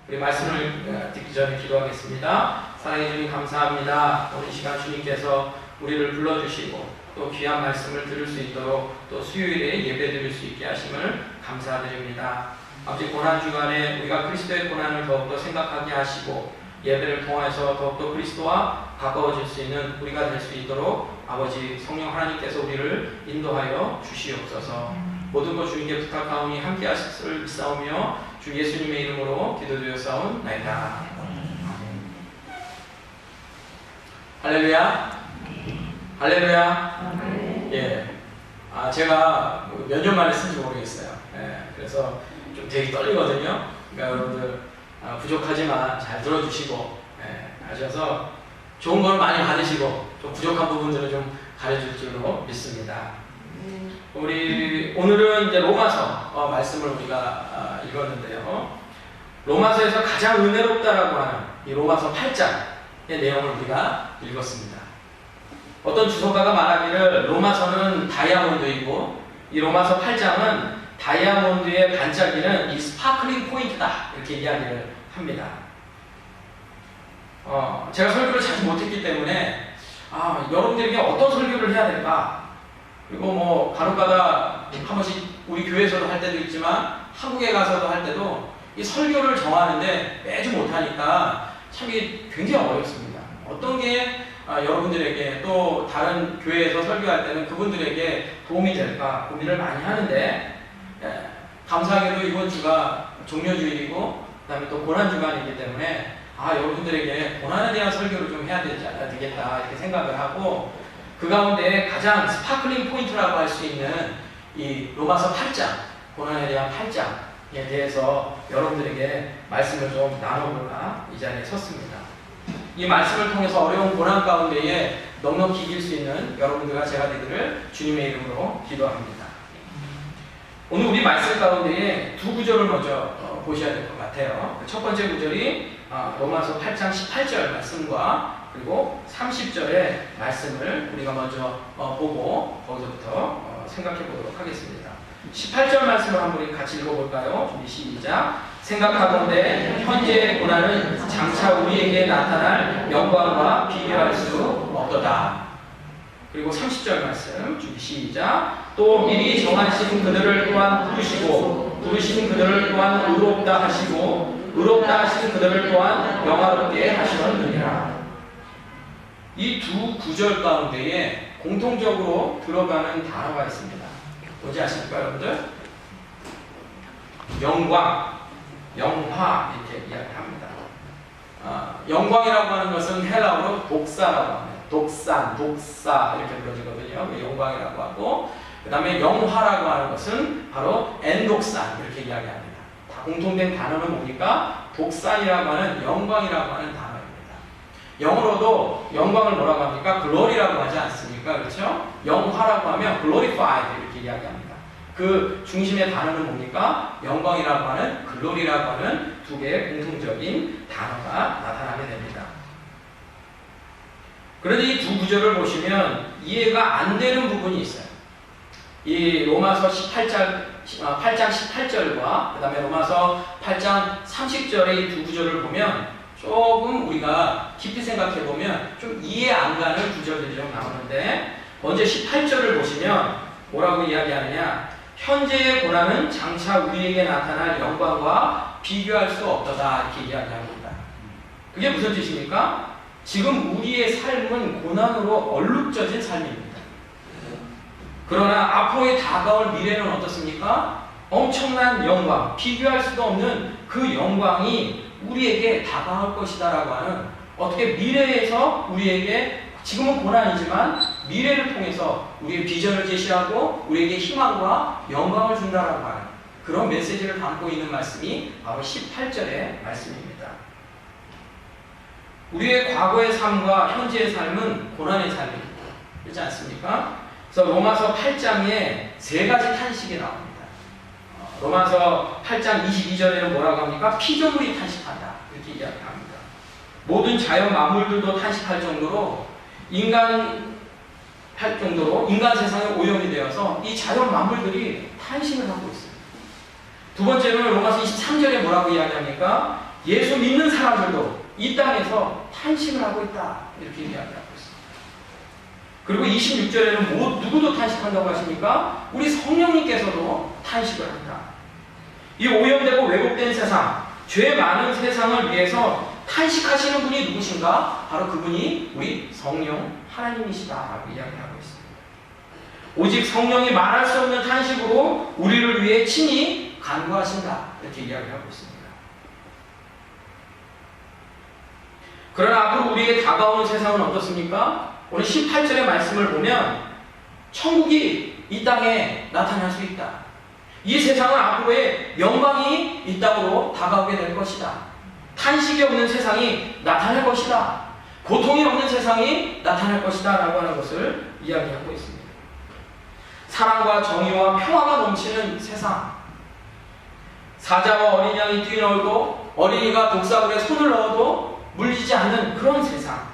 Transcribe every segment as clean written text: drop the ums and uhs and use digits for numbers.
우리 말씀을 듣기 전에 기도하겠습니다. 사랑해 주님 감사합니다. 오늘 시간 주님께서 우리를 불러주시고 또 귀한 말씀을 들을 수 있도록 또 수요일에 예배 드릴 수 있게 하심을 감사드립니다. 아버지 고난주간에 우리가 그리스도의 고난을 더욱더 생각하게 하시고 예배를 통해서 더욱더 그리스도와 가까워질 수 있는 우리가 될 수 있도록 아버지 성령 하나님께서 우리를 인도하여 주시옵소서. 모든 것 주님께 부탁하오니 함께 하실 믿사오며 주 예수님의 이름으로 기도드렸사옵나이다. 할렐루야. 할렐루야. 예. 제가 몇 년 만에 쓴지 모르겠어요. 예. 그래서 좀 되게 떨리거든요. 그러니까 여러분들 부족하지만 잘 들어주시고 하셔서 좋은 걸 많이 받으시고 좀 부족한 부분들은 좀 가려줄 줄로 믿습니다. 우리 오늘은 이제 로마서 말씀을 우리가 읽었는데요. 로마서에서 가장 은혜롭다라고 하는 이 로마서 8장의 내용을 우리가 읽었습니다. 어떤 주석가가 말하기를 로마서는 다이아몬드이고 이 로마서 8장은 다이아몬드의 반짝이는 이 스파클링 포인트다 이렇게 이야기를 합니다. 제가 설교를 자주 못했기 때문에 여러분들에게 어떤 설교를 해야 될까, 그리고 뭐 간혹가다 한 번씩 우리 교회에서도 할 때도 있지만 한국에 가서도 할 때도 이 설교를 정하는데 매주 못하니까 참 이게 굉장히 어렵습니다. 어떤 게 여러분들에게 또 다른 교회에서 설교할 때는 그분들에게 도움이 될까 고민을 많이 하는데, 감사하게도 이번 주가 종료주일이고 그 다음에 또 고난주간이기 때문에 여러분들에게 고난에 대한 설교를 좀 해야 되겠다 이렇게 생각을 하고, 그 가운데 가장 스파클링 포인트라고 할 수 있는 이 로마서 8장, 고난에 대한 8장에 대해서 여러분들에게 말씀을 좀 나눠볼까 이 자리에 섰습니다. 이 말씀을 통해서 어려운 고난 가운데에 넉넉히 이길 수 있는 여러분들과 제가 되기를 주님의 이름으로 기도합니다. 오늘 우리 말씀 가운데에 두 구절을 먼저 보셔야 될 것 같아요. 첫 번째 구절이 로마서 8장 18절 말씀과 그리고 30절의 말씀을 우리가 먼저 보고 거기서부터 생각해 보도록 하겠습니다. 18절 말씀을 한번 같이 읽어볼까요? 준비 시작. 생각하건대 현재의 고난은 장차 우리에게 나타날 영광과 비교할 수 없도다. 그리고 30절 말씀 준비 시작. 또 미리 정하신 그들을 또한 부르시고 부르신 그들을 또한 의롭다 하시고 의롭다 하신 그들을 또한 영화롭게 하시느니라. 이 두 구절 가운데에 공통적으로 들어가는 단어가 있습니다. 뭔지 아십니까 여러분들? 영광, 영화 이렇게 이야기합니다. 영광이라고 하는 것은 헬라어로 독사라고 합니다. 독산, 독사 이렇게 불러지거든요. 영광이라고 하고, 그 다음에 영화라고 하는 것은 바로 엔독산 이렇게 이야기합니다. 다 공통된 단어는 뭡니까? 독산이라고 하는 영광이라고 하는 단어입니다. 영어로도 영광을 뭐라고 합니까? 글로리라고 하지 않습니까? 그렇죠? 영화라고 하면 glorified 이렇게 이야기합니다. 그 중심의 단어는 뭡니까? 영광이라고 하는 글로리라고 하는 두 개의 공통적인 단어가 나타나게 됩니다. 그런데 이 두 구절을 보시면 이해가 안 되는 부분이 있어요. 이 로마서 8장 18절과 그 다음에 로마서 8장 30절의 이 두 구절을 보면 조금 우리가 깊이 생각해 보면 좀 이해 안 가는 구절들이 좀 나오는데, 먼저 18절을 보시면 뭐라고 이야기하느냐? 현재의 고난은 장차 우리에게 나타날 영광과 비교할 수 없도다 이렇게 이야기합니다. 그게 무슨 뜻입니까? 지금 우리의 삶은 고난으로 얼룩져진 삶입니다. 그러나 앞으로의 다가올 미래는 어떻습니까? 엄청난 영광, 비교할 수도 없는 그 영광이 우리에게 다가올 것이다라고 하는, 어떻게 미래에서 우리에게 지금은 고난이지만 미래를 통해서 우리의 비전을 제시하고 우리에게 희망과 영광을 준다라고 하는 그런 메시지를 담고 있는 말씀이 바로 18절의 말씀입니다. 우리의 과거의 삶과 현재의 삶은 고난의 삶입니다. 그렇지 않습니까? 그래서 로마서 8장에 세 가지 탄식이 나옵니다. 로마서 8장 22절에는 뭐라고 합니까? 피조물이 탄식한다 이렇게 이야기합니다. 모든 자연 만물들도 탄식할 정도로 인간 세상에 오염이 되어서 이 자연 만물들이 탄식을 하고 있습니다. 두 번째로는 로마서 23절에 뭐라고 이야기합니까? 예수 믿는 사람들도 이 땅에서 탄식을 하고 있다. 이렇게 이야기하고 있습니다. 그리고 26절에는 누구도 탄식한다고 하십니까? 우리 성령님께서도 탄식을 한다. 이 오염되고 왜곡된 세상, 죄 많은 세상을 위해서 탄식하시는 분이 누구신가? 바로 그분이 우리 성령 하나님이시다라고 이야기하고 있습니다. 오직 성령이 말할 수 없는 탄식으로 우리를 위해 친히 간구하신다. 이렇게 이야기하고 있습니다. 그러나 앞으로 우리에게 다가오는 세상은 어떻습니까? 오늘 18절의 말씀을 보면 천국이 이 땅에 나타날 수 있다. 이 세상은 앞으로의 영광이 이 땅으로 다가오게 될 것이다. 탄식이 없는 세상이 나타날 것이다. 고통이 없는 세상이 나타날 것이다 라고 하는 것을 이야기하고 있습니다. 사랑과 정의와 평화가 넘치는 세상, 사자와 어린 양이 뛰놀고 어린이가 독사물에 손을 넣어도 물리지 않는 그런 세상,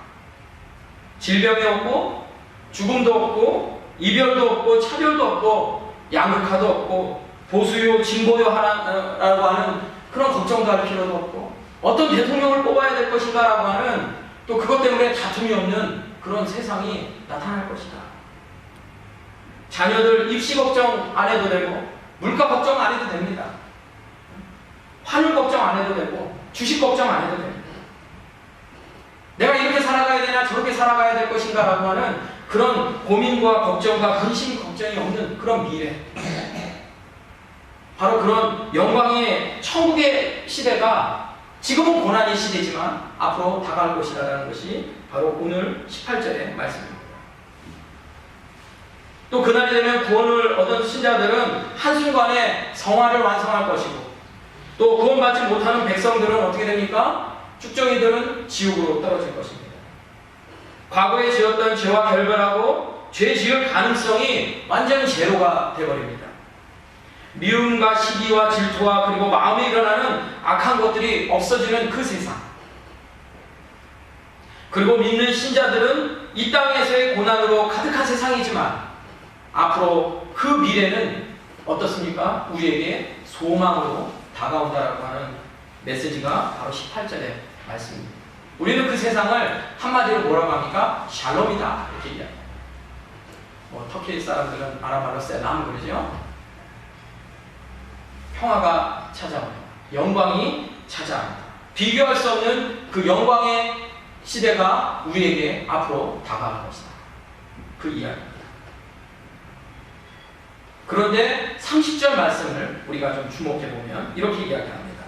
질병이 없고 죽음도 없고 이별도 없고 차별도 없고 양극화도 없고 보수요 진보요 하라고 하는 그런 걱정도 할 필요도 없고 어떤 대통령을 뽑아야 될 것인가 라고 하는 또 그것 때문에 다툼이 없는 그런 세상이 나타날 것이다. 자녀들 입시 걱정 안 해도 되고 물가 걱정 안 해도 됩니다. 환율 걱정 안 해도 되고 주식 걱정 안 해도 됩니다. 내가 이렇게 살아가야 되나 저렇게 살아가야 될 것인가 라고 하는 그런 고민과 걱정과 근심 걱정이 없는 그런 미래, 바로 그런 영광의 천국의 시대가 지금은 고난의 시대지만 앞으로 다가올 것이라는 것이 바로 오늘 18절의 말씀입니다. 또 그날이 되면 구원을 얻은 신자들은 한순간에 성화를 완성할 것이고 또 구원받지 못하는 백성들은 어떻게 됩니까? 쭉정이들은 지옥으로 떨어질 것입니다. 과거에 지었던 죄와 결별하고 죄 지을 가능성이 완전히 제로가 되어버립니다. 미움과 시기와 질투와 그리고 마음에 일어나는 악한 것들이 없어지는 그 세상. 그리고 믿는 신자들은 이 땅에서의 고난으로 가득한 세상이지만 앞으로 그 미래는 어떻습니까? 우리에게 소망으로 다가온다라고 하는 메시지가 바로 18절의 말씀입니다. 우리는 그 세상을 한마디로 뭐라고 합니까? 샬롬이다 이렇게 이야기합니다. 터키 사람들은 아랍말로 셀람 그러죠. 평화가 찾아옵니다. 영광이 찾아옵니다. 비교할 수 없는 그 영광의 시대가 우리에게 앞으로 다가올 것이다. 그 이야기입니다. 그런데 30절 말씀을 우리가 좀 주목해보면 이렇게 이야기합니다.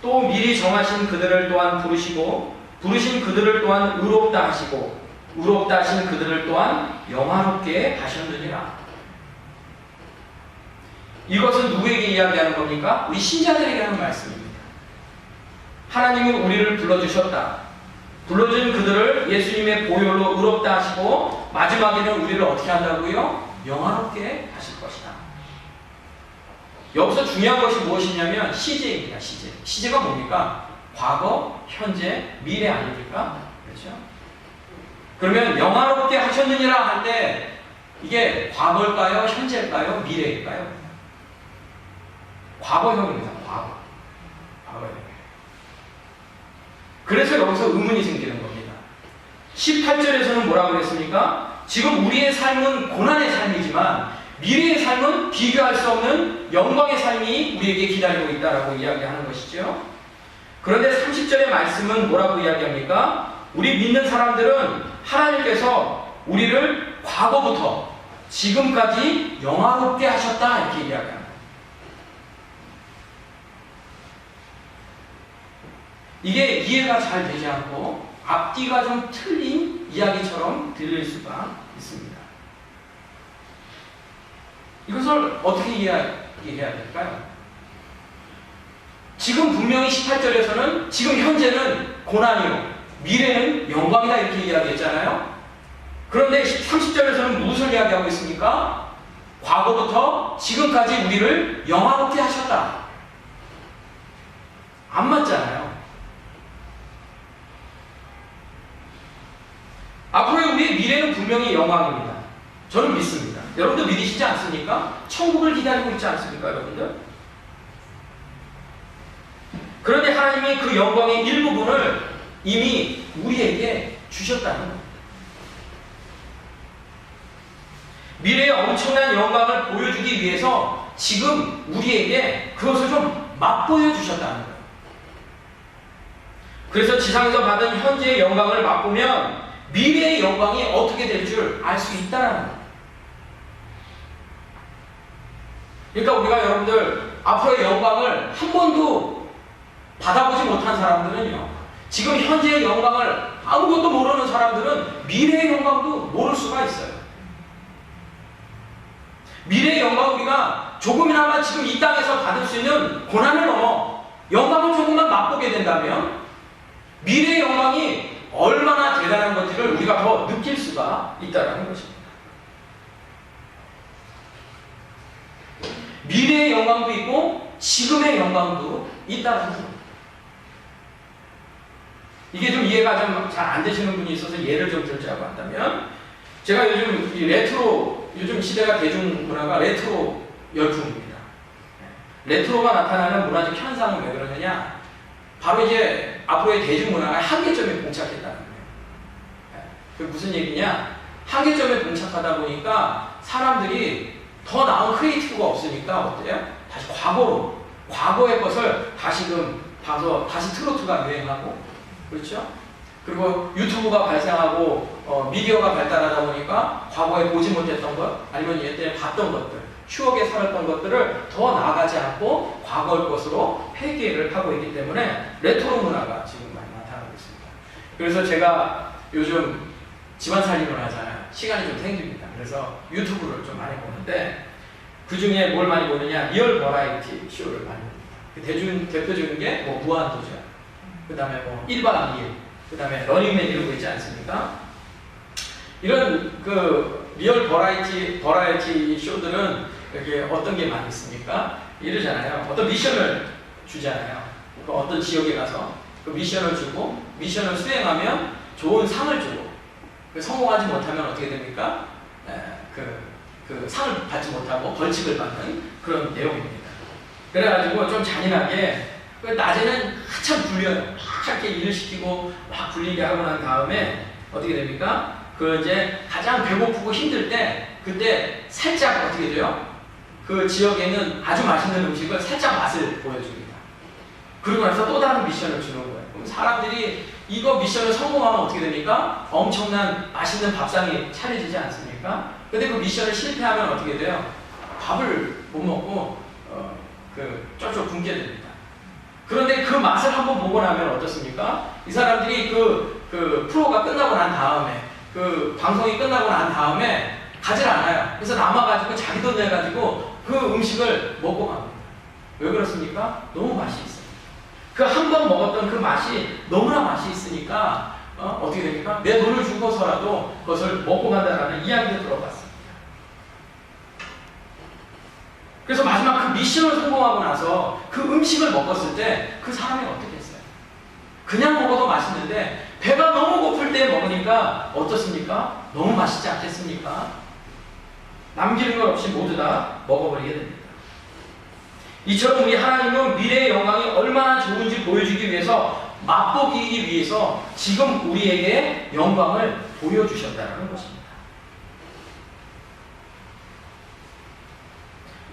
또 미리 정하신 그들을 또한 부르시고 부르신 그들을 또한 의롭다 하시고 의롭다 하신 그들을 또한 영화롭게 하셨느니라. 이것은 누구에게 이야기하는 겁니까? 우리 신자들에게 하는 말씀입니다. 하나님은 우리를 불러주셨다. 불러준 그들을 예수님의 보혈로 의롭다 하시고 마지막에는 우리를 어떻게 한다고요? 영화롭게 하실 것이다. 여기서 중요한 것이 무엇이냐면 시제입니다. 시제. 시제가 뭡니까? 과거, 현재, 미래 아닙니까? 그렇죠? 그러면 영화롭게 하셨느니라 할 때 이게 과거일까요? 현재일까요? 미래일까요? 과거형입니다. 과거형. 그래서 여기서 의문이 생기는 겁니다. 18절에서는 뭐라고 그랬습니까? 지금 우리의 삶은 고난의 삶이지만 미래의 삶은 비교할 수 없는 영광의 삶이 우리에게 기다리고 있다라고 이야기하는 것이죠. 그런데 30절의 말씀은 뭐라고 이야기합니까? 우리 믿는 사람들은 하나님께서 우리를 과거부터 지금까지 영화롭게 하셨다 이렇게 이야기합니다. 이게 이해가 잘 되지 않고 앞뒤가 좀 틀린 이야기처럼 들릴 수가 있습니다. 이것을 어떻게 이해해야 될까요? 지금 분명히 18절에서는 지금 현재는 고난이요 미래는 영광이다 이렇게 이야기했잖아요. 그런데 30절에서는 무엇을 이야기하고 있습니까? 과거부터 지금까지 우리를 영화롭게 하셨다. 안 맞잖아요. 앞으로의 우리의 미래는 분명히 영광입니다. 저는 믿습니다. 여러분들 믿으시지 않습니까? 천국을 기다리고 있지 않습니까, 여러분들? 그런데 하나님이 그 영광의 일부분을 이미 우리에게 주셨다는 겁니다. 미래의 엄청난 영광을 보여주기 위해서 지금 우리에게 그것을 좀 맛보여 주셨다는 거예요. 그래서 지상에서 받은 현재의 영광을 맛보면 미래의 영광이 어떻게 될 줄 알 수 있다는 거예요. 그러니까 우리가 여러분들 앞으로의 영광을 한 번도 받아보지 못한 사람들은요, 지금 현재의 영광을 아무것도 모르는 사람들은 미래의 영광도 모를 수가 있어요. 미래의 영광, 우리가 조금이나마 지금 이 땅에서 받을 수 있는 고난을 넘어 영광을 조금만 맛보게 된다면 미래의 영광이 얼마나 대단한 건지를 우리가 더 느낄 수가 있다는 것입니다. 미래의 영광도 있고 지금의 영광도 있다는 겁니다. 이게 좀 이해가 좀 잘 안 되시는 분이 있어서 예를 좀 들자고 한다면, 제가 요즘 이 레트로, 요즘 시대가 대중문화가 레트로 열풍입니다. 레트로가 나타나는 문화적 현상은 왜 그러느냐? 바로 이제 앞으로의 대중문화가 한계점에 봉착했다는 거예요. 그게 무슨 얘기냐? 한계점에 봉착하다 보니까 사람들이 더 나은 크리에이티브가 없으니까 어때요? 다시 과거로, 과거의 것을 다시금 봐서 다시 트로트가 유행하고, 그렇죠? 그리고 유튜브가 발생하고 미디어가 발달하다 보니까 과거에 보지 못했던 것, 아니면 예전에 봤던 것들, 추억에 살았던 것들을 더 나아가지 않고 과거의 것으로 회귀를 하고 있기 때문에 레트로 문화가 지금 많이 나타나고 있습니다. 그래서 제가 요즘 집안 살림을 하잖아요. 시간이 좀 생깁니다. 그래서 유튜브를 좀 많이 보는데, 그 중에 뭘 많이 보느냐? 리얼 버라이티 쇼를 많이 봅니다. 대표적인 게 뭐 무한도전, 그 다음에 뭐 1박 2일, 그 다음에 러닝맨 이런 거 있지 않습니까? 이런 그 리얼 버라이티 쇼들은 이렇게 어떤 게 많이 있습니까? 이러잖아요. 어떤 미션을 주잖아요. 그 어떤 지역에 가서 그 미션을 주고, 미션을 수행하면 좋은 상을 주고, 성공하지 못하면 어떻게 됩니까? 그 상을 받지 못하고 벌칙을 받는 그런 내용입니다. 그래가지고 좀 잔인하게, 낮에는 한참 굴려요. 한참 일을 시키고 막 굴리게 하고 난 다음에 어떻게 됩니까? 그 이제 가장 배고프고 힘들 때, 그때 살짝 어떻게 돼요? 그 지역에 있는 아주 맛있는 음식을 살짝 맛을 보여줍니다. 그리고 나서 또 다른 미션을 주는 거예요. 그럼 사람들이 이거 미션을 성공하면 어떻게 됩니까? 엄청난 맛있는 밥상이 차려지지 않습니까? 근데 그 미션을 실패하면 어떻게 돼요? 밥을 못 먹고 쫄쫄 굶게 됩니다. 그런데 그 맛을 한번 보고 나면 어떻습니까? 이 사람들이 그 프로가 끝나고 난 다음에, 그 방송이 끝나고 난 다음에 가질 않아요. 그래서 남아가지고 자기 돈 내가지고 그 음식을 먹고 갑니다. 왜 그렇습니까? 너무 맛이 있어요. 그 한 번 먹었던 그 맛이 너무나 맛이 있으니까 어떻게 됩니까? 내 돈을 주고서라도 그것을 먹고 간다라는 이야기도 들어봤습니다. 그래서 마지막 그 미션을 성공하고 나서 그 음식을 먹었을 때 그 사람이 어떻게 했어요? 그냥 먹어도 맛있는데 배가 너무 고플 때 먹으니까 어떻습니까? 너무 맛있지 않겠습니까? 남기는 것 없이 모두 다 먹어버리게 됩니다. 이처럼 우리 하나님은 미래의 영광이 얼마나 좋은지 보여주기 위해서, 맛보기 위해서 지금 우리에게 영광을 보여주셨다는 것입니다.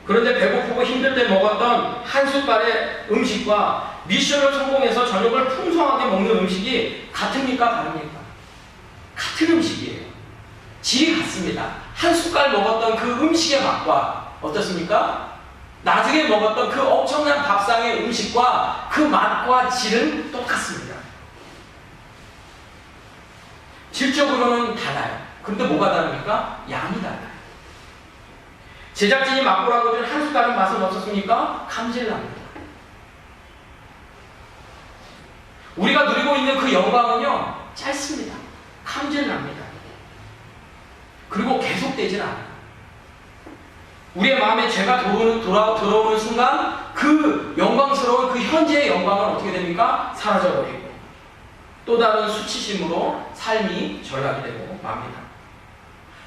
그런데 배고프고 힘들 때 먹었던 한 숟갈의 음식과 미션을 성공해서 저녁을 풍성하게 먹는 음식이 같습니까? 다릅니까? 같은 음식이에요. 질이 같습니다. 한 숟갈 먹었던 그 음식의 맛과 어떻습니까? 나중에 먹었던 그 엄청난 밥상의 음식과 그 맛과 질은 똑같습니다. 질적으로는 달라요. 그런데 뭐가 다릅니까? 양이 달라요. 제작진이 맛보라고 준 한 숟갈은 맛은 어떻습니까? 감질납니다. 우리가 누리고 있는 그 영광은요, 짧습니다. 감질납니다. 그리고 계속되진 않아요. 우리의 마음에 죄가 들어오는 순간 그 영광스러운 그 현재의 영광은 어떻게 됩니까? 사라져버리고 또 다른 수치심으로 삶이 전락이 되고 맙니다.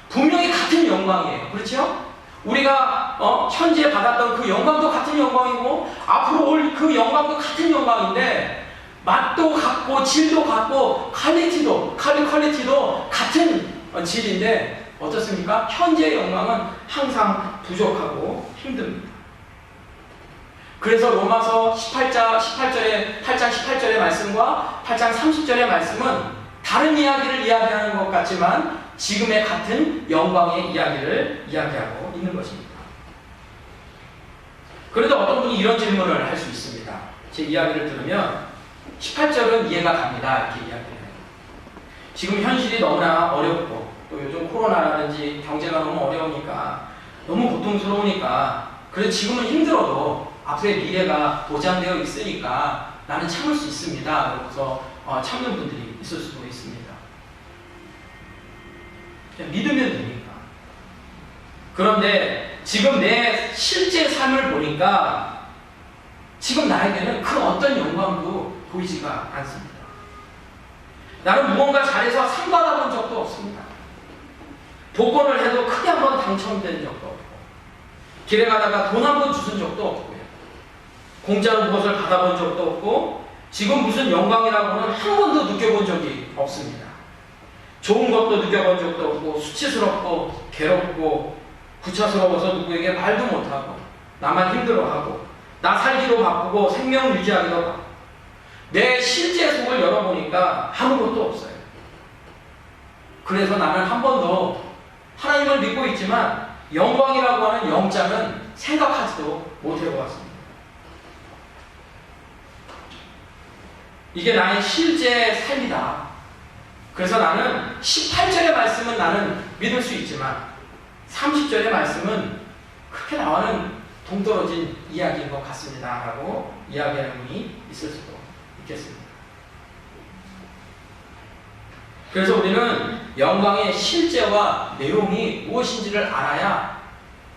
분명히 같은 영광이에요. 그렇죠? 우리가 현재 받았던 그 영광도 같은 영광이고 앞으로 올 그 영광도 같은 영광인데 맛도 같고 질도 같고 퀄리티도 같은 질인데 어떻습니까? 현재의 영광은 항상 부족하고 힘듭니다. 그래서 로마서 8장 18절의 말씀과 8장 30절의 말씀은 다른 이야기를 이야기하는 것 같지만 지금의 같은 영광의 이야기를 이야기하고 있는 것입니다. 그런데 어떤 분이 이런 질문을 할 수 있습니다. 제 이야기를 들으면 18절은 이해가 갑니다. 이렇게 이야기해요. 지금 현실이 너무나 어렵고 또 요즘 코로나라든지 경제가 너무 어려우니까 너무 고통스러우니까 그래서 지금은 힘들어도 앞으로의 미래가 보장되어 있으니까 나는 참을 수 있습니다. 그래서 참는 분들이 있을 수도 있습니다. 그냥 믿으면 되니까. 그런데 지금 내 실제 삶을 보니까 지금 나에게는 그 어떤 영광도 보이지가 않습니다. 나는 무언가 잘해서 상 받아본 적도 없습니다. 복권을 해도 크게 한번 당첨된 적도 없고 길에 가다가 돈 한 번 주신 적도 없고요. 공짜로 무엇을 받아본 적도 없고 지금 무슨 영광이라고는 한 번도 느껴본 적이 없습니다. 좋은 것도 느껴본 적도 없고 수치스럽고 괴롭고 구차스러워서 누구에게 말도 못하고 나만 힘들어하고 나 살기로 바쁘고 생명 유지하기도 바쁘고 내 실제 속을 열어보니까 아무것도 없어요. 그래서 나는 한 번도 하나님을 믿고 있지만 영광이라고 하는 영장은 생각하지도 못해보았습니다. 이게 나의 실제 삶이다. 그래서 나는 18절의 말씀은 나는 믿을 수 있지만 30절의 말씀은 그렇게 나와는 동떨어진 이야기인 것 같습니다. 라고 이야기하는 분이 있을 수도 있겠습니다. 그래서 우리는 영광의 실제와 내용이 무엇인지를 알아야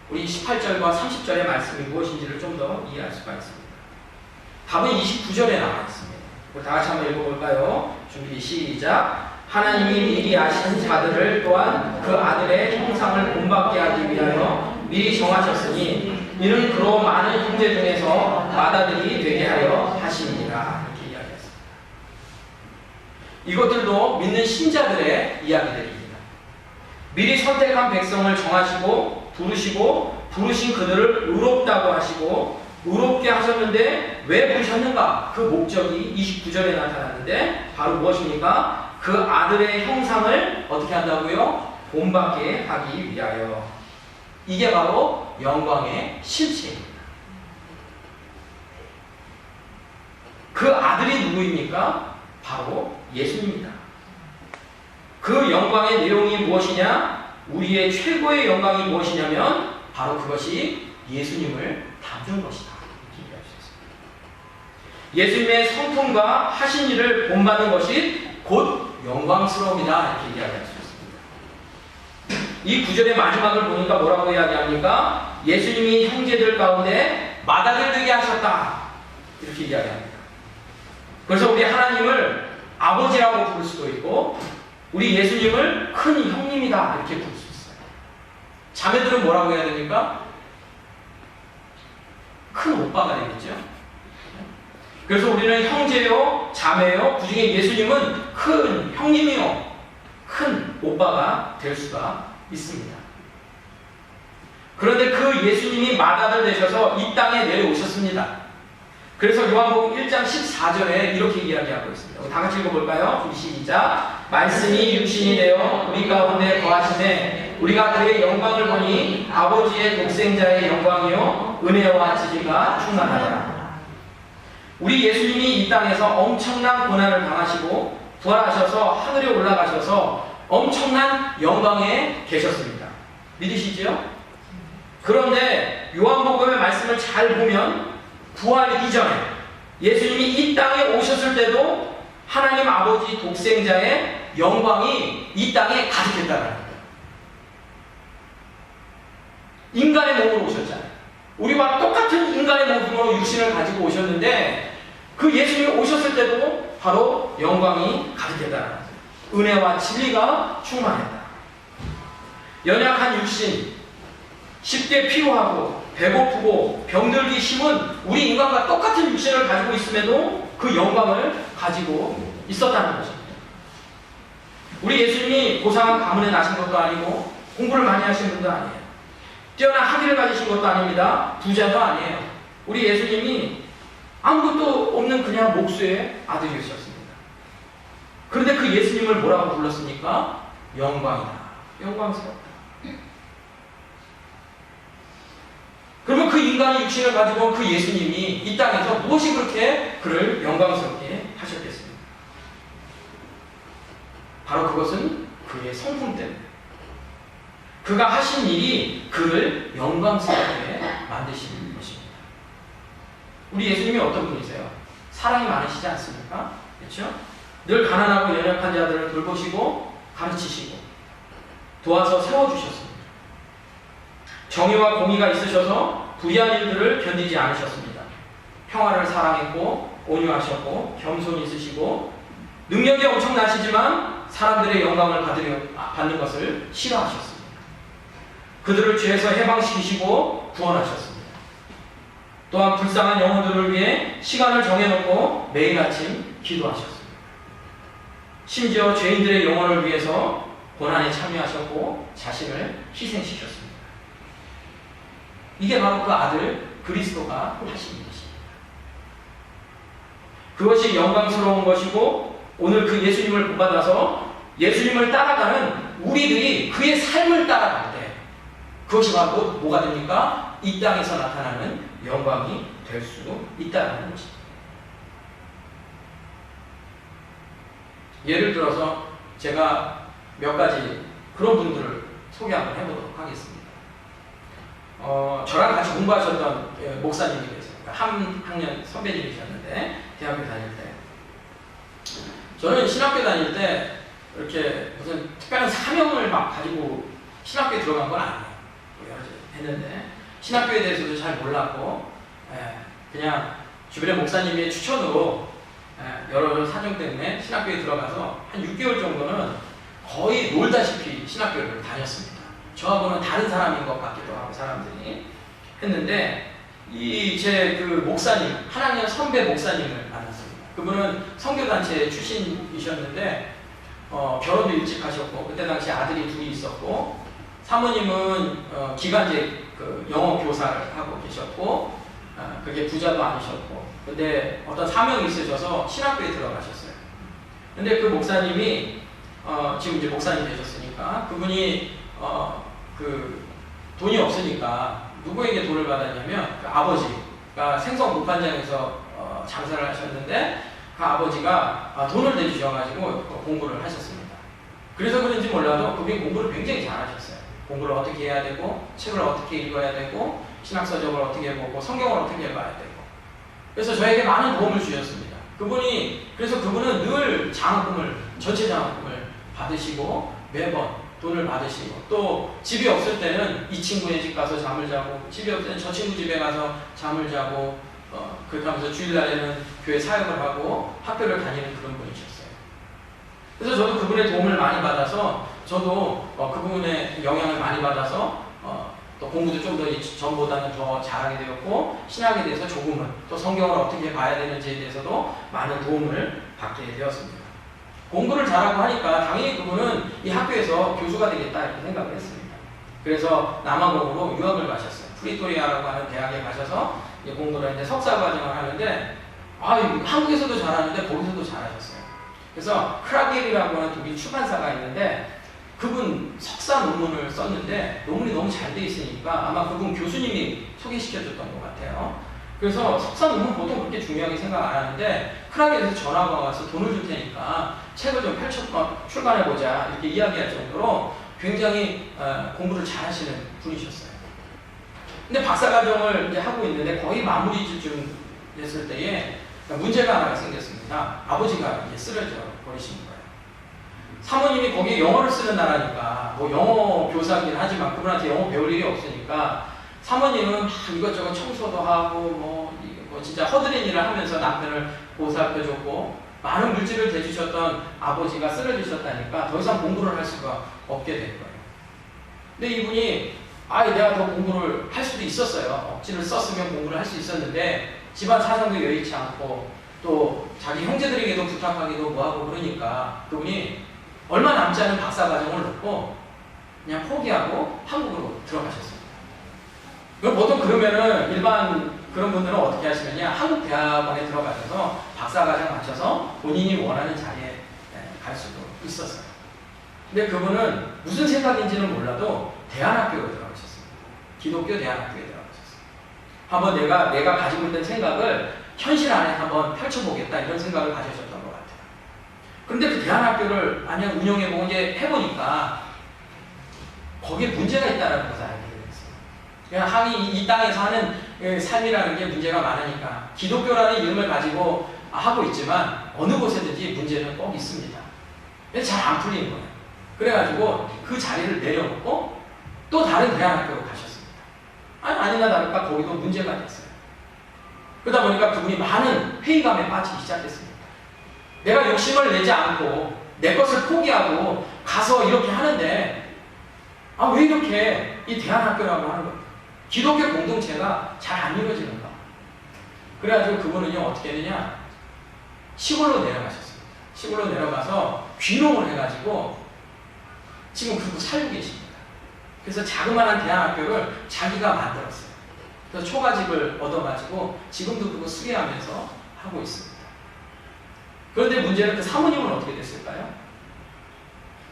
우리 18절과 30절의 말씀이 무엇인지를 좀 더 이해할 수가 있습니다. 답은 29절에 나와 있습니다. 우리 다 같이 한번 읽어볼까요? 준비 시작. 하나님이 미리 아신 자들을 또한 그 아들의 형상을 본받게 하기 위하여 미리 정하셨으니 이는 그로 많은 형제 중에서 맏아들이 되게 하려 하십니다. 이렇게 이야기했습니다. 이것들도 믿는 신자들의 이야기들입니다. 미리 선택한 백성을 정하시고 부르신 그들을 의롭다고 하시고 의롭게 하셨는데 왜 부르셨는가? 그 목적이 29절에 나타났는데 바로 무엇입니까? 그 아들의 형상을 어떻게 한다고요? 본받게 하기 위하여. 이게 바로 영광의 실체입니다. 그 아들이 누구입니까? 바로 예수님입니다. 그 영광의 내용이 무엇이냐? 우리의 최고의 영광이 무엇이냐면 바로 그것이 예수님을 닮는 것이다. 이렇게 이야기할 수 있습니다. 예수님의 성품과 하신 일을 본받는 것이 곧 영광스러움이다. 이렇게 이야기할 수 있습니다. 이 구절의 마지막을 보니까 뭐라고 이야기합니까? 예수님이 형제들 가운데 맏아들 되게 하셨다. 이렇게 이야기합니다. 그래서 우리 하나님을 아버지라고 부를 수도 있고 우리 예수님을 큰 형님이다. 이렇게 부를 수 있어요. 자매들은 뭐라고 해야 됩니까? 큰 오빠가 되겠죠. 그래서 우리는 형제요, 자매요, 그중에 예수님은 큰 형님이요, 큰 오빠가 될 수가 있습니다. 그런데 그 예수님이 맏아들 되셔서 이 땅에 내려오셨습니다. 그래서 요한복음 1장 14절에 이렇게 이야기하고 있습니다. 다 같이 읽어볼까요? 시작. 말씀이 육신이 되어 우리 가운데 거하시네 우리가 그의 영광을 보니 아버지의 독생자의 영광이요 은혜와 진리가 충만하더라. 우리 예수님이 이 땅에서 엄청난 고난을 당하시고 부활하셔서 하늘에 올라가셔서 엄청난 영광에 계셨습니다. 믿으시죠? 그런데 요한복음의 말씀을 잘 보면 부활 이전에 예수님이 이 땅에 오셨을 때도 하나님 아버지 독생자의 영광이 이 땅에 가득했다는 거예요. 인간의 몸으로 오셨잖아요. 우리와 똑같은 인간의 몸으로 육신을 가지고 오셨는데 그 예수님이 오셨을 때도 바로 영광이 가득했다는 거예요. 은혜와 진리가 충만했다. 연약한 육신, 쉽게 피로하고 배고프고 병들기 쉬운 우리 인간과 똑같은 육신을 가지고 있음에도 그 영광을 가지고 있었다는 것입니다. 우리 예수님이 고상한 가문에 나신 것도 아니고 공부를 많이 하신 분도 아니에요. 뛰어난 학위를 가지신 것도 아닙니다. 부자도 아니에요. 우리 예수님이 아무것도 없는 그냥 목수의 아들이셨습니다. 그런데 그 예수님을 뭐라고 불렀습니까? 영광이다. 영광스럽다. 그러면 그 인간의 육신을 가지고 그 예수님이 이 땅에서 무엇이 그렇게 그를 영광스럽게 하셨겠습니까? 바로 그것은 그의 성품 때문에 그가 하신 일이 그를 영광스럽게 만드시는 것입니다. 우리 예수님이 어떤 분이세요? 사랑이 많으시지 않습니까? 그렇죠? 늘 가난하고 연약한 자들을 돌보시고 가르치시고 도와서 세워주셨습니다. 정의와 공의가 있으셔서 불의한 일들을 견디지 않으셨습니다. 평화를 사랑했고 온유하셨고 겸손히 있으시고 능력이 엄청나시지만 사람들의 영광을 받는 것을 싫어하셨습니다. 그들을 죄에서 해방시키시고 구원하셨습니다. 또한 불쌍한 영혼들을 위해 시간을 정해놓고 매일 아침 기도하셨습니다. 심지어 죄인들의 영혼을 위해서 고난에 참여하셨고 자신을 희생시켰습니다. 이게 바로 그 아들 그리스도가 하신 것입니다. 그것이 영광스러운 것이고 오늘 그 예수님을 본받아서 예수님을 따라가는 우리들이 그의 삶을 따라갈 때 그것이 바로 뭐가 됩니까? 이 땅에서 나타나는 영광이 될 수 있다는 것입니다. 예를 들어서 제가 몇 가지 그런 분들을 소개 한번 해보도록 하겠습니다. 저랑 같이 공부하셨던 목사님이 계세요. 한 학년 선배님이셨는데 대학교 다닐 때 저는 신학교 다닐 때 이렇게 무슨 특별한 사명을 막 가지고 신학교에 들어간 건 아니에요. 했는데 신학교에 대해서도 잘 몰랐고 그냥 주변의 목사님의 추천으로 여러 사정 때문에 신학교에 들어가서 한 6개월 정도는 거의 놀다시피 신학교를 다녔습니다. 저하고는 다른 사람인 것 같기도 하고 사람들이 했는데 이 제 그 목사님 한 학년 선배 목사님을 만났습니다. 그분은 선교단체 출신이셨는데 결혼도 일찍 하셨고 그때 당시 아들이 둘이 있었고 사모님은 기간제 그 영어 교사를 하고 계셨고 그게 부자도 아니셨고 근데 어떤 사명이 있으셔서 신학교에 들어가셨어요. 근데 그 목사님이 지금 이제 목사님 되셨으니까 그분이 그 돈이 없으니까 누구에게 돈을 받았냐면 그 아버지가 생선 목판장에서 장사를 하셨는데 그 아버지가 돈을 내주셔가지고 공부를 하셨습니다. 그래서 그런지 몰라도 그분이 공부를 굉장히 잘하셨어요. 공부를 어떻게 해야 되고 책을 어떻게 읽어야 되고 신학서적을 어떻게 보고 성경을 어떻게 봐야 되고 그래서 저에게 많은 도움을 주셨습니다. 그래서 그분은 늘 장학금을 전체 장학금을 받으시고 매번 돈을 받으시고 또 집이 없을 때는 이 친구네 집 가서 잠을 자고 집이 없을 때는 저 친구 집에 가서 잠을 자고 그렇게 하면서 주일날에는 교회 사역을 하고 학교를 다니는 그런 분이셨어요. 그래서 저도 그분의 도움을 많이 받아서 저도 그분의 영향을 많이 받아서 또 공부도 좀 더 전보다는 더 잘하게 되었고 신학에 대해서 조금은 또 성경을 어떻게 봐야 되는지에 대해서도 많은 도움을 받게 되었습니다. 공부를 잘하고 하니까 당연히 그분은 이 학교에서 교수가 되겠다 이렇게 생각을 했습니다. 그래서 남아공으로 유학을 가셨어요. 프리토리아라고 하는 대학에 가셔서 공부를 했는데 석사 과정을 하는데 한국에서도 잘하는데 거기서도 잘하셨어요. 그래서 크라겔이라고 하는 독일 출판사가 있는데 그분 석사 논문을 썼는데 논문이 너무 잘 돼 있으니까 아마 그분 교수님이 소개시켜줬던 것 같아요. 그래서 석사 논문 보통 그렇게 중요하게 생각 안 하는데 크라겔에서 전화가 와서 돈을 줄 테니까 책을 좀 출간해보자 이렇게 이야기할 정도로 굉장히 공부를 잘 하시는 분이셨어요. 근데 박사과정을 이제 하고 있는데 거의 마무리쯤 됐을 때에 문제가 하나가 생겼습니다. 아버지가 이제 쓰러져 버리신 거예요. 사모님이 거기에 영어를 쓰는 나라니까 뭐 영어 교사긴 하지만 그분한테 영어 배울 일이 없으니까 사모님은 막 이것저것 청소도 하고 뭐 진짜 허드렛 일을 하면서 남편을 보살펴줬고 많은 물질을 대주셨던 아버지가 쓰러지셨다니까 더 이상 공부를 할 수가 없게 된 거예요. 근데 이분이 내가 더 공부를 할 수도 있었어요. 억지를 썼으면 공부를 할 수 있었는데 집안 사정도 여의치 않고 또 자기 형제들에게도 부탁하기도 뭐하고 그러니까 그분이 얼마 남지 않은 박사과정을 놓고 그냥 포기하고 한국으로 들어가셨습니다. 그럼 보통 그러면은 일반 그런 분들은 어떻게 하시느냐, 한국 대학원에 들어가셔서 박사과정 마쳐서 본인이 원하는 자리에 갈 수도 있었어요. 근데 그분은 무슨 생각인지는 몰라도 대안학교로 들어가셨습니다. 기독교 대안학교에 들어가셨어요. 한번 내가 가지고 있던 생각을 현실 안에 한번 펼쳐보겠다 이런 생각을 가지셨던 것 같아요. 그런데 그 대안학교를 만약 운영해보고 이제 해보니까 거기에 문제가 있다는 것을 알게 됐어요. 그냥 이 땅에서 하는 삶이라는 게 문제가 많으니까 기독교라는 이름을 가지고 하고 있지만 어느 곳에든지 문제는 꼭 있습니다. 그래서 잘 안 풀리는 거예요. 그래가지고 그 자리를 내려놓고 또 다른 대안학교로 가셨습니다. 아니나 다를까 거기도 문제가 됐어요. 그러다 보니까 그분이 많은 회의감에 빠지기 시작했습니다. 내가 욕심을 내지 않고 내 것을 포기하고 가서 이렇게 하는데 왜 이렇게 이 대안학교라고 하는 거예요? 기독교 공동체가 잘 안 이루어지는가? 그래가지고 그분은요 어떻게 했느냐, 시골로 내려가셨습니다. 시골로 내려가서 귀농을 해가지고 지금 그러고 살고 계십니다. 그래서 자그마한 대안학교를 자기가 만들었어요. 그래서 초가집을 얻어가지고 지금도 그거 수리하면서 하고 있습니다. 그런데 문제는 그 사모님은 어떻게 됐을까요?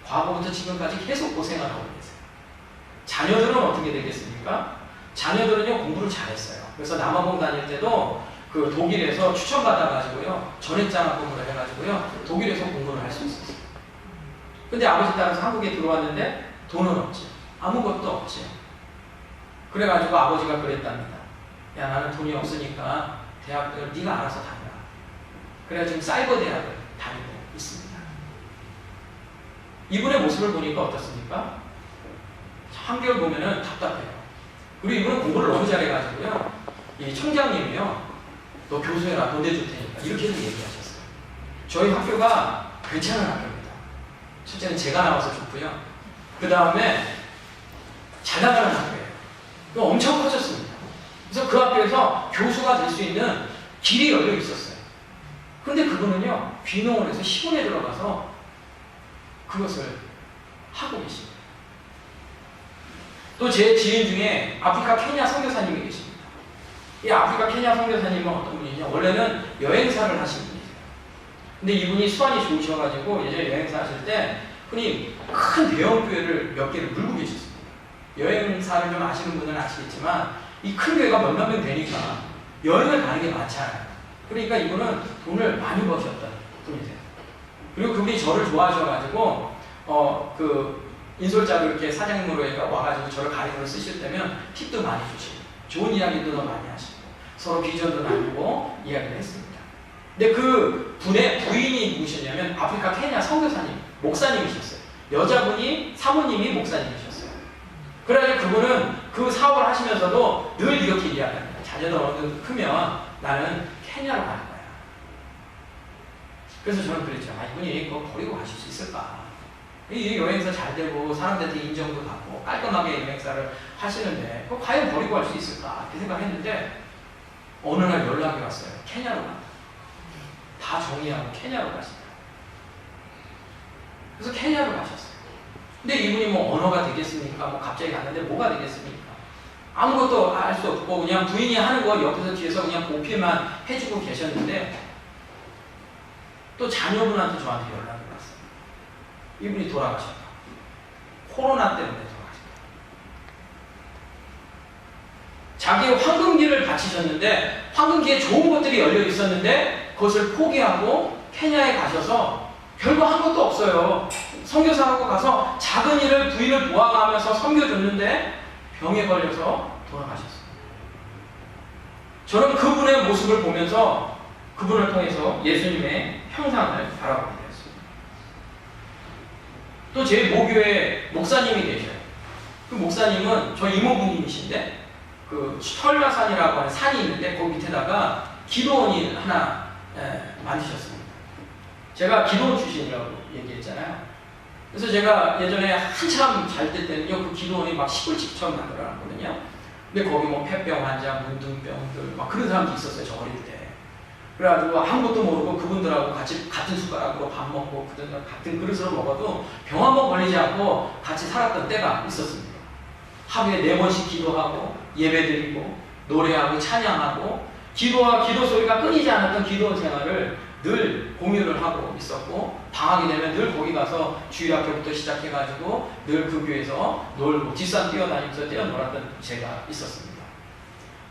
과거부터 지금까지 계속 고생을 하고 계세요. 자녀들은 어떻게 되겠습니까? 자녀들은요 공부를 잘했어요. 그래서 남아공 다닐 때도 그 독일에서 추천받아가지고요 전액장학 공부를 해가지고요 독일에서 공부를 할 수 있었어요. 근데 아버지 따라서 한국에 들어왔는데 돈은 없지, 아무것도 없지. 그래가지고 아버지가 그랬답니다. 야, 나는 돈이 없으니까 대학을 네가 알아서 다녀라. 그래서 지금 사이버 대학을 다니고 있습니다. 이분의 모습을 보니까 어떻습니까? 한결 보면은 답답해요. 그리고 이분은 공부를 너무 잘해가지고요 이 총장님이요 너 교수해라, 돈 내줄 테니까 이렇게도 얘기하셨어요. 저희 학교가 괜찮은 학교입니다. 첫째는 제가 나와서 좋고요, 그 다음에 잘 나가는 학교예요. 엄청 커졌습니다. 그래서 그 학교에서 교수가 될 수 있는 길이 열려 있었어요. 그런데 그분은요 귀농을 해서 시골에 들어가서 그것을 하고 계십니다. 또 제 지인 중에 아프리카 케냐 선교사님이 계십니다. 이 아프리카 케냐 선교사님은 어떤 분이냐, 원래는 여행사를 하신 분이세요. 근데 이분이 수완이 좋으셔가지고 예전에 여행사 하실 때 흔히 큰 대형 교회를 몇 개를 물고 계셨습니다. 여행사를 좀 아시는 분은 아시겠지만 이 큰 교회가 몇만 명 되니까 여행을 가는 게 많잖아요. 그러니까 이분은 돈을 많이 버셨던 분이세요. 그리고 그분이 저를 좋아하셔가지고 그 인솔자로 이렇게 사장님으로 와가지고 저를 가리로 쓰실 때면 팁도 많이 주시고 좋은 이야기도 더 많이 하시고 서로 비전도 나누고 이야기를 했습니다. 근데 그 분의 부인이 누구셨냐면 아프리카 케냐 선교사님, 목사님이셨어요. 여자분이 사모님이 목사님이셨어요. 그래가지고 그분은 그 사업을 하시면서도 늘 이렇게 이야기합니다. 자녀들 어느 정도 크면 나는 케냐로 갈 거야. 그래서 저는 그랬죠. 이분이 그거 버리고 가실 수 있을까? 이 여행사 잘 되고 사람들한테 인정도 받고 깔끔하게 여행사를 하시는데 그거 과연 버리고 갈 수 있을까? 이렇게 생각했는데 어느 날 연락이 왔어요. 케냐로 간다. 다 정리하고 케냐로 가신다. 그래서 케냐로 가셨어요. 근데 이분이 뭐 언어가 되겠습니까? 뭐 갑자기 갔는데 뭐가 되겠습니까? 아무것도 알 수 없고 그냥 부인이 하는 거 옆에서 뒤에서 그냥 보필만 해주고 계셨는데 또 자녀분한테 저한테 연락이 왔어요. 이분이 돌아가셨다. 코로나 때문에 돌아가셨다. 자기의 황금기를 바치셨는데 황금기에 좋은 것들이 열려 있었는데 그것을 포기하고 케냐에 가셔서 별거 한 것도 없어요. 선교사하고 가서 작은 일을 부인을 도와가면서 섬겨줬는데 병에 걸려서 돌아가셨어요. 저는 그분의 모습을 보면서 그분을 통해서 예수님의 형상을 바라보게 되었습니다. 또 제 모교에 목사님이 계셔요. 그 목사님은 저 이모부님이신데 그 털라산이라고 하는 산이 있는데 그 밑에다가 기도원이 하나 만드셨습니다. 제가 기도원 출신이라고 얘기했잖아요. 그래서 제가 예전에 한참 잘 때 때는요, 그 기도원이 막 시골집 처음 만들어놨거든요. 근데 거기 뭐 폐병 환자, 문둥병들 막 그런 사람도 있었어요, 저 어릴 때. 그래가지고 아무것도 모르고 그분들하고 같이 같은 숟가락으로 밥 먹고 그들 같은 그릇으로 먹어도 병 한 번 걸리지 않고 같이 살았던 때가 있었습니다. 하루에 4번씩 기도하고 예배드리고 노래하고 찬양하고 기도와 기도 소리가 끊이지 않았던 기도 생활을 늘 공유를 하고 있었고, 방학이 되면 늘 거기 가서 주일학교부터 시작해가지고 늘 그 교회에서 놀고 뒷산 뛰어다니면서 뛰어놀았던 제가 있었습니다.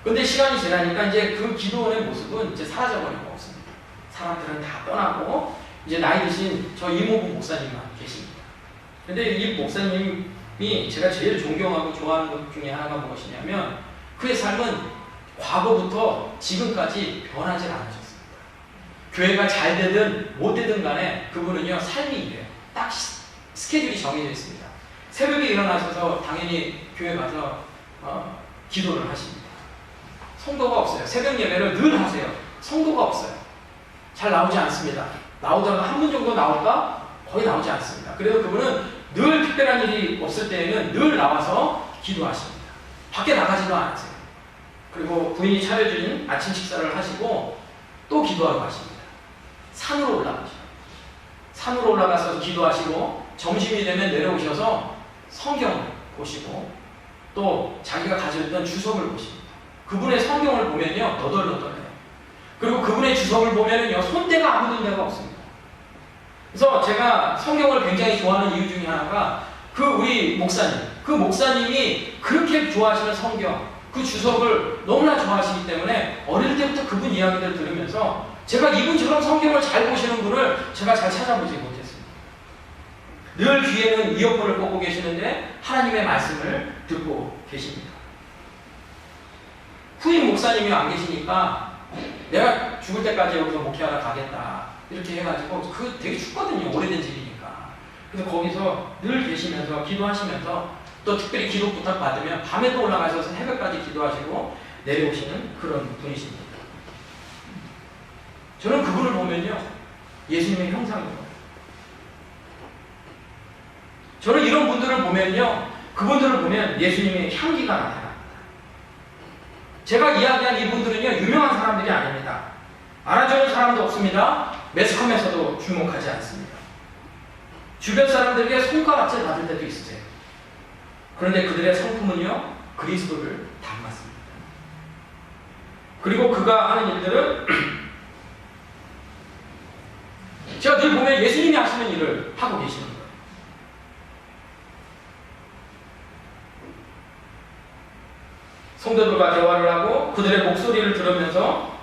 근데 시간이 지나니까 이제 그 기도원의 모습은 이제 사라져버린 것 같습니다. 사람들은 다 떠나고 이제 나이 드신 저 이모부 목사님만 계십니다. 근데 이 목사님이 제가 제일 존경하고 좋아하는 것 중에 하나가 무엇이냐면, 그의 삶은 과거부터 지금까지 변하지 않으셨습니다. 교회가 잘 되든 못 되든 간에 그분은요, 삶이 이래요. 딱 스케줄이 정해져 있습니다. 새벽에 일어나셔서 당연히 교회 가서 기도를 하십니다. 성도가 없어요. 새벽 예배를 늘 하세요. 성도가 없어요. 잘 나오지 않습니다. 나오다가 한 분 정도 나올까? 거의 나오지 않습니다. 그래서 그분은 늘 특별한 일이 없을 때에는 늘 나와서 기도하십니다. 밖에 나가지도 않으세요. 그리고 부인이 차려준 아침 식사를 하시고 또 기도하러 가십니다. 산으로 올라가시죠. 산으로 올라가서 기도하시고 점심이 되면 내려오셔서 성경 보시고 또 자기가 가지고 있던 주석을 보십니다. 그분의 성경을 보면요, 너덜너덜해요. 그리고 그분의 주석을 보면은요, 손때가 아무 데가 없습니다. 그래서 제가 성경을 굉장히 좋아하는 이유 중에 하나가 우리 목사님, 그 목사님이 그렇게 좋아하시는 성경, 그 주석을 너무나 좋아하시기 때문에 어릴 때부터 그분 이야기를 들으면서 제가 이분처럼 성경을 잘 보시는 분을 제가 잘 찾아보지 못했습니다. 늘 귀에는 이어폰을 꽂고 계시는데 하나님의 말씀을 듣고 계십니다. 후임 목사님이 안 계시니까 내가 죽을 때까지 여기서 목회하러 가겠다 이렇게 해가지고, 그 되게 춥거든요, 오래된 집이니까. 그래서 거기서 늘 계시면서 기도하시면서 또 특별히 기도 부탁 받으면 밤에 또 올라가셔서 새벽까지 기도하시고 내려오시는 그런 분이십니다. 저는 그분을 보면요, 예수님의 형상이에요. 저는 이런 분들을 보면요, 그분들을 보면 예수님의 향기가 나타납니다. 제가 이야기한 이분들은요, 유명한 사람들이 아닙니다. 알아주는 사람도 없습니다. 매스컴에서도 주목하지 않습니다. 주변 사람들에게 손가락질 받을 때도 있으세요. 그런데 그들의 성품은요, 그리스도를 닮았습니다. 그리고 그가 하는 일들은 제가 늘 보면 예수님이 하시는 일을 하고 계시는 거예요. 성도들과 대화를 하고 그들의 목소리를 들으면서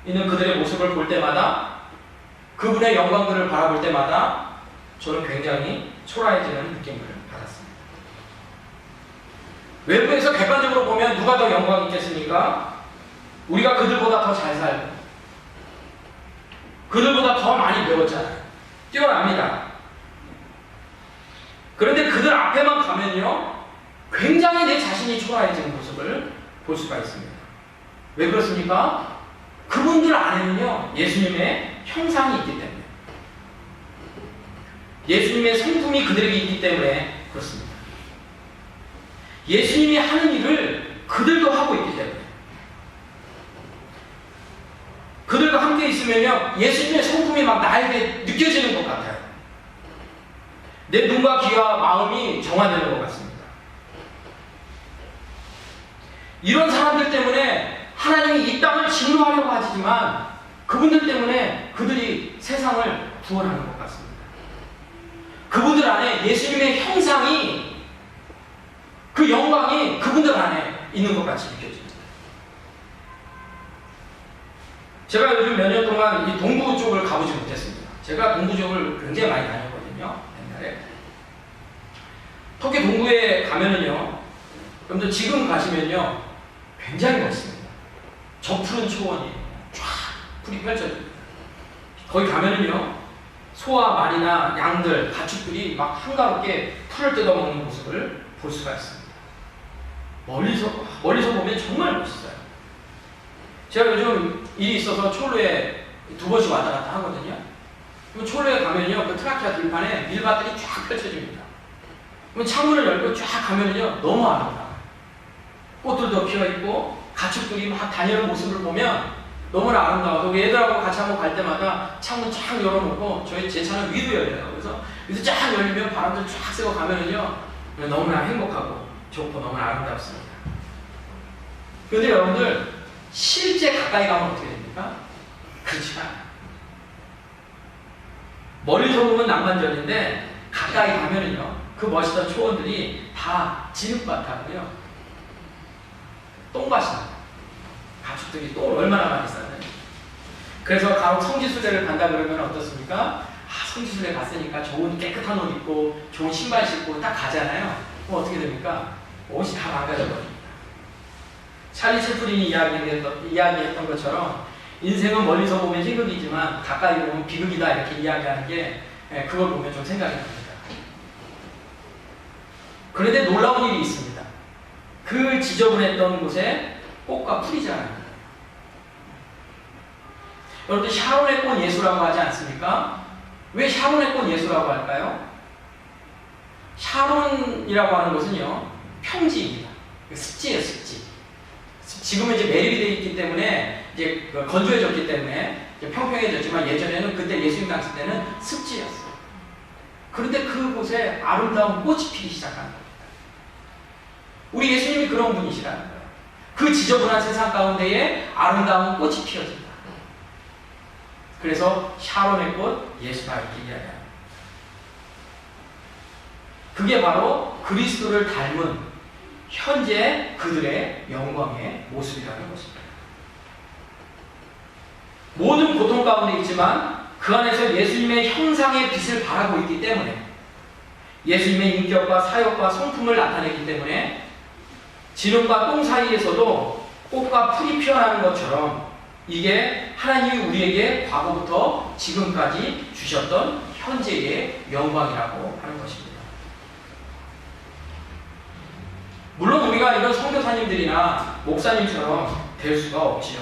있는 그들의 모습을 볼 때마다, 그분의 영광들을 바라볼 때마다 저는 굉장히 초라해지는 느낌을 받았습니다. 외부에서 객관적으로 보면 누가 더 영광이 있겠습니까? 우리가 그들보다 더 잘 살고 그들보다 더 많이 배웠잖아요. 뛰어납니다. 그런데 그들 앞에만 가면요, 굉장히 내 자신이 초라해지는 모습을 볼 수가 있습니다. 왜 그렇습니까? 그분들 안에는요, 예수님의 형상이 있기 때문에, 예수님의 성품이 그들에게 있기 때문에 그렇습니다. 예수님이 하는 일을 그들도 하고 있기 때문에, 그들과 함께 있으면요, 예수님의 성품이 막 나에게 느껴지는 것 같아요. 내 눈과 귀와 마음이 정화되는 것 같습니다. 이런 사람들 때문에 하나님이 이 땅을 진노하려고 하지만 그분들 때문에 그들이 세상을 구원하는 것 같습니다. 그분들 안에 예수님의 형상이, 그 영광이 그분들 안에 있는 것 같이 느껴집니다. 제가 요즘 몇 년 동안 이 동부 쪽을 가보지 못했습니다. 제가 동부 쪽을 굉장히 많이 다녔거든요, 옛날에. 터키 동부에 가면은요, 여러분들 지금 가시면요, 굉장히 멋있습니다. 저 푸른 초원이 쫙 풀이 펼쳐집니다. 거기 가면은요, 소와 말이나 양들, 가축들이 막 한가롭게 풀을 뜯어먹는 모습을 볼 수가 있습니다. 멀리서 보면 정말 멋있어요. 제가 요즘 일이 있어서 초로에 2번씩 왔다 갔다 하거든요. 그럼 철로에 가면요, 그 트라키아 들판에 밀밭들이 쫙 펼쳐집니다. 그럼 창문을 열고 쫙 가면요, 너무 아름다워요. 꽃들도 피어있고 가축들이 막 다니는 모습을 보면 너무나 아름다워서 우리 애들하고 같이 한번 갈 때마다 창문 쫙 열어놓고 제 차는 위도 열려요. 그래서 쫙 열리면 바람도 쫙 쐬고 가면은요, 너무나 행복하고 좋고 너무나 아름답습니다. 그런데 여러분들, 실제 가까이 가면 어떻게 됩니까? 그렇지 않아요. 멀리서 보면 낭만적인데 가까이 가면은요, 그 멋있던 초원들이 다 진흙밭하고요, 똥밭입니다. 가축들이 똥을 얼마나 많이 싸나요? 그래서 간혹 성지순례를 간다 그러면 어떻습니까? 성지순례 갔으니까 좋은 깨끗한 옷 입고 좋은 신발 신고 딱 가잖아요. 그럼 어떻게 됩니까? 옷이 다 망가져버립니다. 찰리 채플린이 이야기했던 것처럼 인생은 멀리서 보면 희극이지만 가까이 보면 비극이다, 이렇게 이야기하는 게, 그걸 보면 좀 생각이 납니다. 그런데 놀라운 일이 있습니다. 그 지저분했던 곳에 꽃과 풀이 자랍니다. 여러분들, 샤론의 꽃 예수라고 하지 않습니까? 왜 샤론의 꽃 예수라고 할까요? 샤론이라고 하는 것은요, 평지입니다. 습지예요, 습지. 지금은 이제 매립이 되어 있기 때문에, 이제 건조해졌기 때문에 이제 평평해졌지만, 예전에는 그때 예수님 당시 때는 습지였어요. 그런데 그곳에 아름다운 꽃이 피기 시작한 겁니다. 우리 예수님이 그런 분이시라는 거예요. 그 지저분한 세상 가운데에 아름다운 꽃이 피어진다. 그래서 샤론의 꽃 예수다, 이렇게 이야기합니다. 그게 바로 그리스도를 닮은 현재 그들의 영광의 모습이라는 것입니다. 모든 고통 가운데 있지만 그 안에서 예수님의 형상의 빛을 바라고 있기 때문에, 예수님의 인격과 사역과 성품을 나타내기 때문에 지름과 똥 사이에서도 꽃과 풀이 피어나는 것처럼, 이게 하나님이 우리에게 과거부터 지금까지 주셨던 현재의 영광이라고 하는 것입니다. 물론 우리가 이런 선교사님들이나 목사님처럼 될 수가 없지요.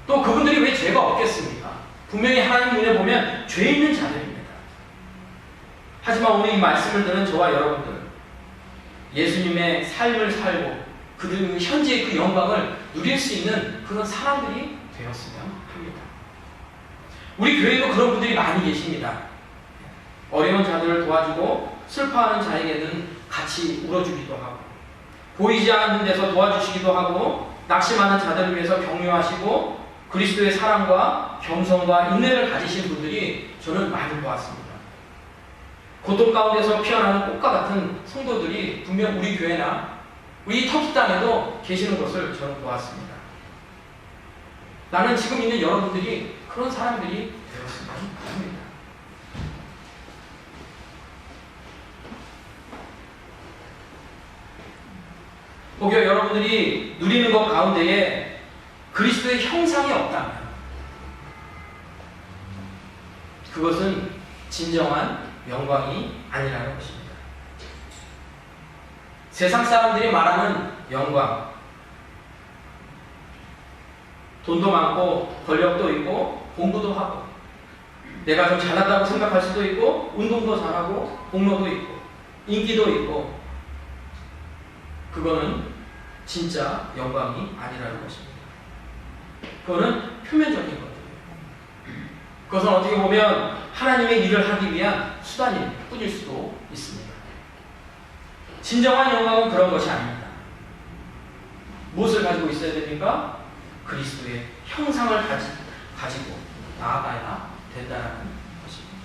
또 그분들이 왜 죄가 없겠습니까? 분명히 하나님 눈에 보면 죄 있는 자들입니다. 하지만 오늘 이 말씀을 듣는 저와 여러분들, 예수님의 삶을 살고 그들 현재의 그 영광을 누릴 수 있는 그런 사람들이 되었으면 합니다. 우리 교회도 그런 분들이 많이 계십니다. 어려운 자들을 도와주고 슬퍼하는 자에게는 같이 울어주기도 하고, 보이지 않는 데서 도와주시기도 하고, 낙심하는 자들을 위해서 격려하시고, 그리스도의 사랑과 겸손과 인내를 가지신 분들이 저는 많이 보았습니다. 고통 가운데서 피어나는 꽃과 같은 성도들이 분명 우리 교회나 우리 터키 땅에도 계시는 것을 저는 보았습니다. 나는 지금 있는 여러분들이 그런 사람들이 되었으면 합니다. 혹여 여러분들이 누리는 것 가운데에 그리스도의 형상이 없다면, 그것은 진정한 영광이 아니라는 것입니다. 세상 사람들이 말하는 영광, 돈도 많고 권력도 있고 공부도 하고 내가 좀 잘났다고 생각할 수도 있고 운동도 잘하고 공로도 있고 인기도 있고, 그거는 진짜 영광이 아니라는 것입니다. 그거는 표면적인 것들이에요. 그것은 어떻게 보면 하나님의 일을 하기 위한 수단일 뿐일 수도 있습니다. 진정한 영광은 그런 것이 아닙니다. 무엇을 가지고 있어야 됩니까? 그리스도의 형상을 가지고 나아가야 된다는 것입니다.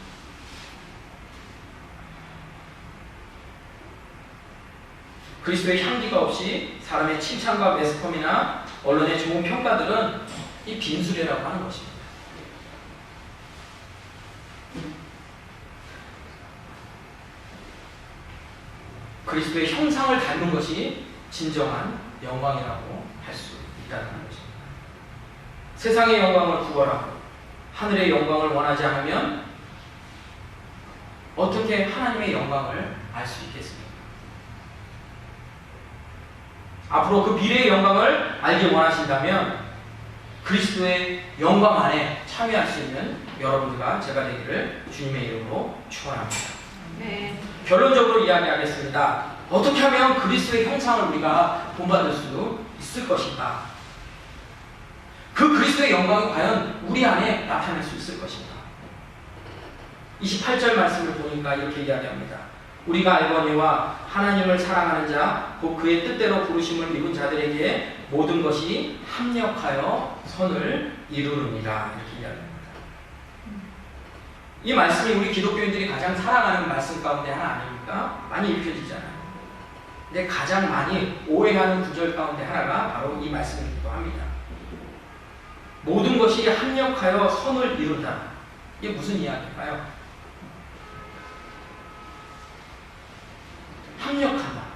그리스도의 향기가 없이 사람의 칭찬과 매스컴이나 언론의 좋은 평가들은 이 빈수레라고 하는 것입니다. 그리스도의 형상을 닮은 것이 진정한 영광이라고 할 수 있다는 것입니다. 세상의 영광을 구걸하고 하늘의 영광을 원하지 않으면 어떻게 하나님의 영광을 알 수 있겠습니까? 앞으로 그 미래의 영광을 알기 원하신다면 그리스도의 영광 안에 참여할 수 있는 여러분들과 제가 되기를 주님의 이름으로 축원합니다. 네. 결론적으로 이야기하겠습니다. 어떻게 하면 그리스도의 형상을 우리가 본받을 수 있을 것인가? 그 그리스도의 영광이 과연 우리 안에 나타날 수 있을 것인가? 28절 말씀을 보니까 이렇게 이야기합니다. 우리가 알거니와 하나님을 사랑하는 자, 곧 그의 뜻대로 부르심을 입은 자들에게 모든 것이 합력하여 선을 이루느니라. 이렇게 이야기합니다. 이 말씀이 우리 기독교인들이 가장 사랑하는 말씀 가운데 하나 아닙니까? 많이 읽혀지잖아요. 근데 가장 많이 오해하는 구절 가운데 하나가 바로 이 말씀이기도 합니다. 모든 것이 합력하여 선을 이룬다. 이게 무슨 이야기일까요? 합력한다.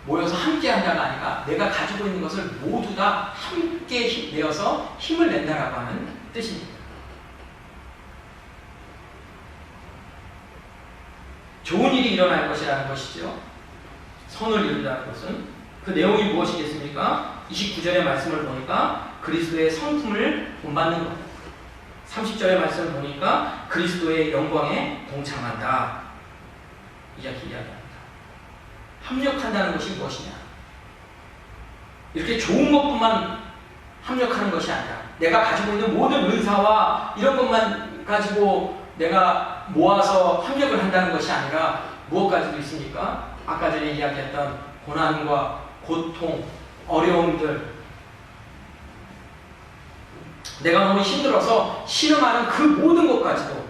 모여서 함께 한다가 아니라 내가 가지고 있는 것을 모두 다 함께 내어서 힘을 낸다라고 하는 뜻입니다. 좋은 일이 일어날 것이라는 것이죠. 선을 이룬다는 것은 그 내용이 무엇이겠습니까? 29절의 말씀을 보니까 그리스도의 성품을 본받는 것. 30절의 말씀을 보니까 그리스도의 영광에 동참한다. 이렇게 이야기합니다. 합력한다는 것이 무엇이냐? 이렇게 좋은 것뿐만 합력하는 것이 아니라 내가 가지고 있는 모든 은사와 이런 것만 가지고 내가 모아서 합력을 한다는 것이 아니라 무엇까지도 있습니까? 아까 전에 이야기했던 고난과 고통, 어려움들, 내가 너무 힘들어서 신음하는 그 모든 것까지도,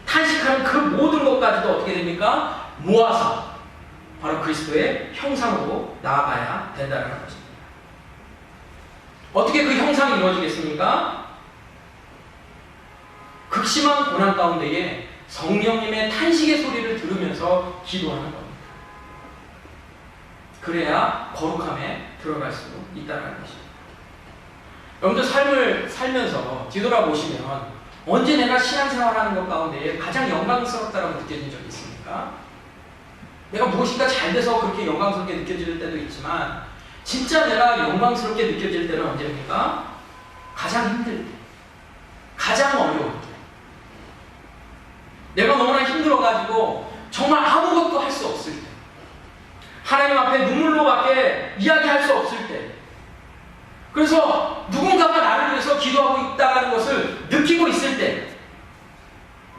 탄식하는 그 모든 것까지도 어떻게 됩니까? 모아서 바로 그리스도의 형상으로 나아가야 된다는 것입니다. 어떻게 그 형상이 이루어지겠습니까? 극심한 고난 가운데에 성령님의 탄식의 소리를 들으면서 기도하는 겁니다. 그래야 거룩함에 들어갈 수 있다는 것입니다. 여러분들 삶을 살면서 뒤돌아보시면 언제 내가 신앙생활하는 것 가운데 가장 영광스럽다고 느껴진 적이 있습니까? 내가 무엇인가 잘 돼서 그렇게 영광스럽게 느껴질 때도 있지만 진짜 내가 영광스럽게 느껴질 때는 언제입니까? 가장 힘들 때, 가장 어려울 때, 내가 너무나 힘들어가지고 정말 아무것도 할 수 없을 때, 하나님 앞에 눈물로밖에 이야기할 수 없을 때, 그래서 누군가가 나를 위해서 기도하고 있다는 것을 느끼고 있을 때,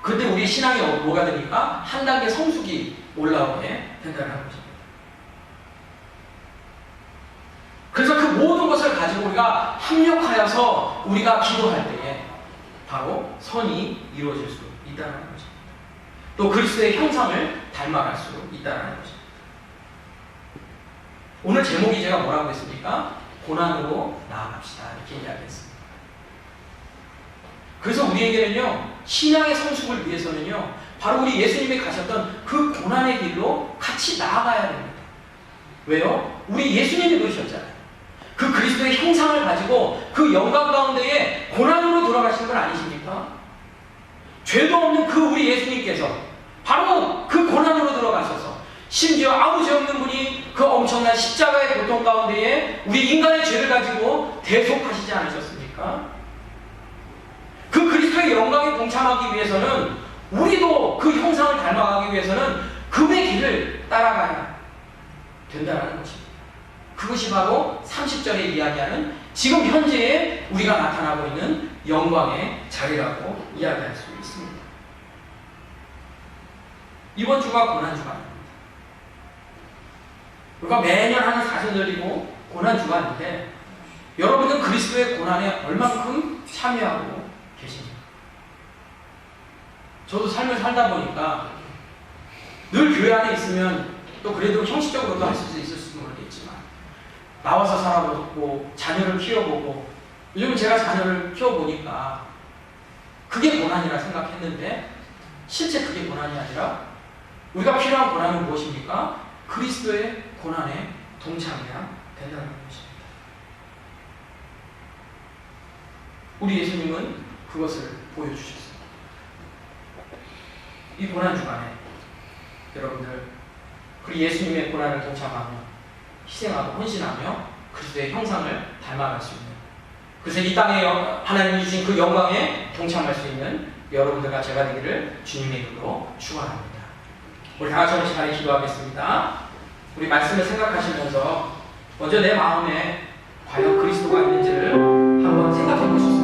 그때 우리의 신앙이 뭐가 됩니까? 한 단계 성숙이 올라오게 된다는 것입니다. 그래서 그 모든 것을 가지고 우리가 합력하여서 우리가 기도할 때에 바로 선이 이루어질 수 있다는 것입니다. 또 그리스도의 형상을 닮아갈 수 있다는 것입니다. 오늘 제목이 제가 뭐라고 했습니까? 고난으로 나아갑시다. 이렇게 이야기했습니다. 그래서 우리에게는요, 신앙의 성숙을 위해서는요, 바로 우리 예수님이 가셨던 그 고난의 길로 같이 나아가야 됩니다. 왜요? 우리 예수님이 그러셨잖아요. 그 그리스도의 형상을 가지고 그 영광 가운데에 고난으로 돌아가신 건 아니십니까? 죄도 없는 그 우리 예수님께서 바로 그 고난으로 들어가셔서 심지어 아무 죄 없는 분이 그 엄청난 십자가의 고통 가운데에 우리 인간의 죄를 가지고 대속하시지 않으셨습니까? 그 그리스도의 영광에 동참하기 위해서는 우리도 그 형상을 닮아가기 위해서는 그의 길을 따라가야 된다는 것입니다. 그것이 바로 30절에 이야기하는 지금 현재에 우리가 나타나고 있는 영광의 자리라고 이야기할 수 있습니다. 이번 주가 고난주간입니다. 우리가 매년 하는 사순절이고 고난주간인데 여러분은 그리스도의 고난에 얼만큼 참여하고 계십니까? 저도 삶을 살다 보니까 늘 교회 안에 있으면 또 그래도 형식적으로도 할 수 있을지 모르겠지만 나와서 살아보고 자녀를 키워보고 요즘 제가 자녀를 키워보니까 그게 고난이라 생각했는데 실제 그게 고난이 아니라 우리가 필요한 고난은 무엇입니까? 그리스도의 고난에 동참해야 된다는 것입니다. 우리 예수님은 그것을 보여주셨습니다. 이 고난주간에 여러분들 그 예수님의 고난을 동참하며 희생하고 헌신하며 그리스도의 형상을 닮아갈 수 있는 그래서 이 땅에 하나님이 주신 그 영광에 동참할 수 있는 여러분들과 제가 되기를 주님의 이름으로 축원합니다. 우리 다 같이 한번 시간에 기도하겠습니다. 우리 말씀을 생각하시면서 먼저 내 마음에 과연 그리스도가 있는지를 한번 생각해 보십시오.